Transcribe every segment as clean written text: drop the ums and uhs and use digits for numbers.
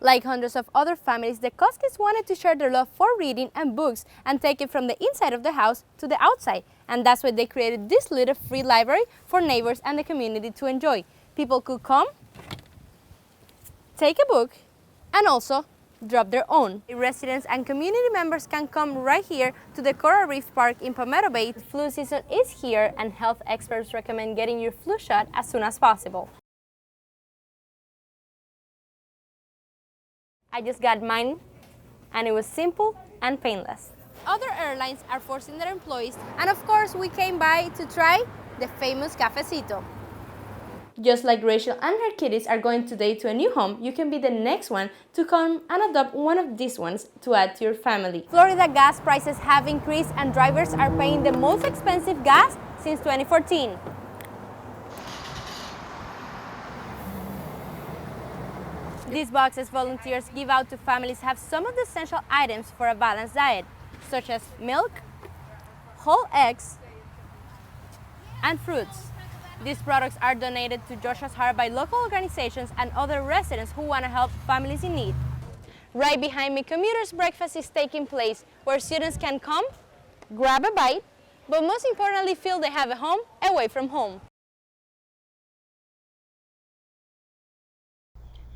Like hundreds of other families, the Koskis wanted to share their love for reading and books and take it from the inside of the house to the outside. And that's why they created this little free library for neighbors and the community to enjoy. People could come, take a book, and also drop their own. Residents and community members can come right here to the Coral Reef Park in Palmetto Bay. Flu season is here and health experts recommend getting your flu shot as soon as possible. I just got mine and it was simple and painless. Other airlines are forcing their employees, and of course we came by to try the famous cafecito. Just like Rachel and her kitties are going today to a new home, you can be the next one to come and adopt one of these ones to add to your family. Florida gas prices have increased and drivers are paying the most expensive gas since 2014. These boxes volunteers give out to families have some of the essential items for a balanced diet, such as milk, whole eggs, and fruits. These products are donated to Joshua's Heart by local organizations and other residents who want to help families in need. Right behind me, commuters' breakfast is taking place, where students can come, grab a bite, but most importantly feel they have a home away from home.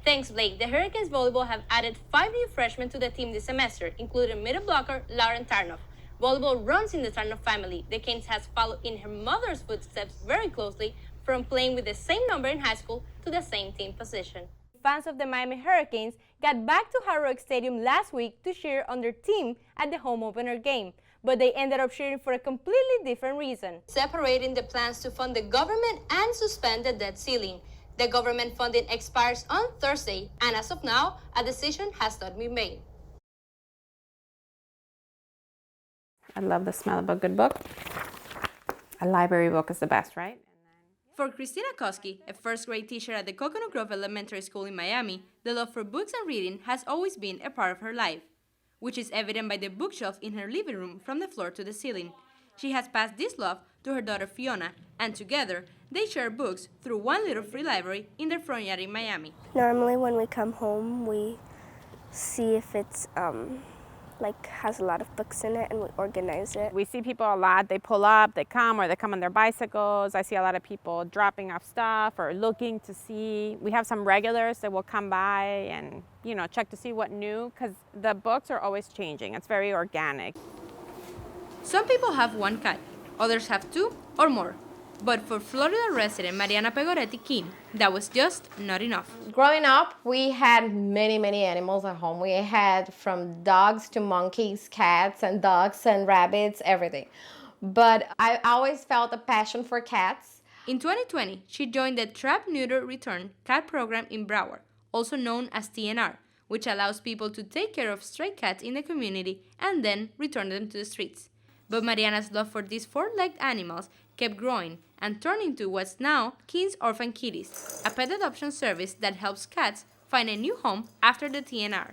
Thanks, Blake. The Hurricanes volleyball have added 5 new freshmen to the team this semester, including middle blocker Lauren Tarnoff. Volleyball runs in the Tarnoff family. The Canes has followed in her mother's footsteps very closely, from playing with the same number in high school to the same team position. Fans of the Miami Hurricanes got back to Hard Rock Stadium last week to cheer on their team at the home opener game, but they ended up cheering for a completely different reason. Separating the plans to fund the government and suspend the debt ceiling. The government funding expires on Thursday, and as of now, a decision has not been made. I love the smell of a good book. A library book is the best, right? For Christina Koski, a first-grade teacher at the Coconut Grove Elementary School in Miami, the love for books and reading has always been a part of her life, which is evident by the bookshelf in her living room from the floor to the ceiling. She has passed this love to her daughter Fiona, and together, they share books through one little free library in their front yard in Miami. Normally when we come home, we see if it's has a lot of books in it, and we organize it. We see people a lot. They pull up, they come, or they come on their bicycles. I see a lot of people dropping off stuff or looking to see. We have some regulars that will come by and, check to see what new, because the books are always changing. It's very organic. Some people have one cat, others have 2 or more. But for Florida resident Mariana Pegoretti King, that was just not enough. Growing up, we had many, many animals at home. We had from dogs to monkeys, cats and dogs and rabbits, everything. But I always felt a passion for cats. In 2020, she joined the Trap, Neuter, Return cat program in Broward, also known as TNR, which allows people to take care of stray cats in the community and then return them to the streets. But Mariana's love for these 4-legged animals kept growing and turned into what's now King's Orphan Kitties, a pet adoption service that helps cats find a new home after the TNR.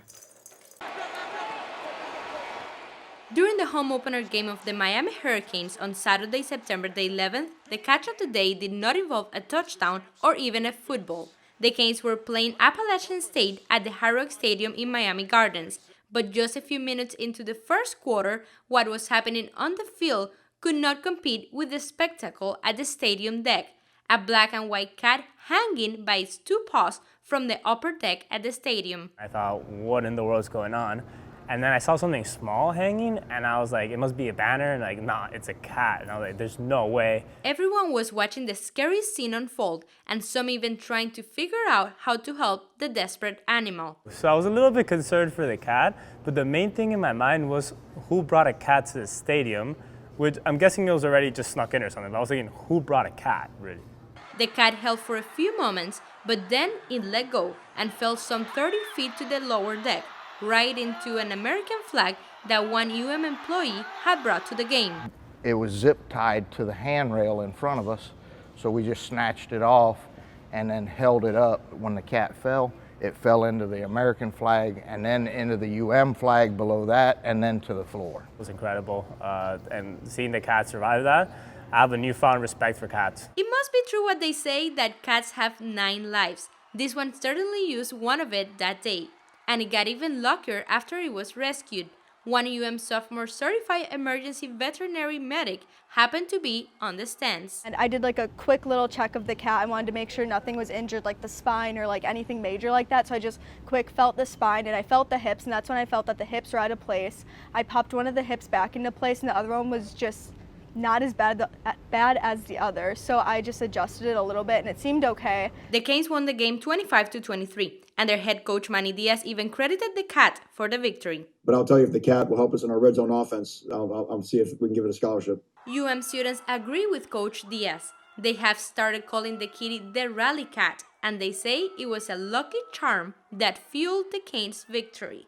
During the home opener game of the Miami Hurricanes on Saturday, September the 11th, the catch of the day did not involve a touchdown or even a football. The Canes were playing Appalachian State at the Hard Rock Stadium in Miami Gardens, but just a few minutes into the first quarter, what was happening on the field could not compete with the spectacle at the stadium deck, a black and white cat hanging by its 2 paws from the upper deck at the stadium. I thought, what in the world is going on? And then I saw something small hanging, and I was like, it must be a banner, and nah, it's a cat. And I was like, there's no way. Everyone was watching the scary scene unfold, and some even trying to figure out how to help the desperate animal. So I was a little bit concerned for the cat, but the main thing in my mind was who brought a cat to the stadium, which I'm guessing it was already just snuck in or something, but I was thinking, who brought a cat, really? The cat held for a few moments, but then it let go and fell some 30 feet to the lower deck, right into an American flag that one employee had brought to the game. It was zip tied to the handrail in front of us, so we just snatched it off and then held it up. When the cat fell, it fell into the American flag and then into the flag below that and then to the floor. It was incredible, and seeing the cat survive that, I have a newfound respect for cats. It must be true what they say that cats have 9 lives. This one certainly used one of it that day. And it got even luckier after it was rescued. One sophomore certified emergency veterinary medic happened to be on the stands. And I did like a quick little check of the cat. I wanted to make sure nothing was injured, like the spine or like anything major like that. So I just quick felt the spine and I felt the hips, and that's when I felt that the hips were out of place. I popped one of the hips back into place and the other one was just not as bad as the other. So I just adjusted it a little bit and it seemed okay. The Canes won the game 25-23, and their head coach Manny Diaz even credited the cat for the victory. But I'll tell you, if the cat will help us in our red zone offense, I'll see if we can give it a scholarship. Students agree with Coach Diaz. They have started calling the kitty the Rally Cat, and they say it was a lucky charm that fueled the Canes' victory.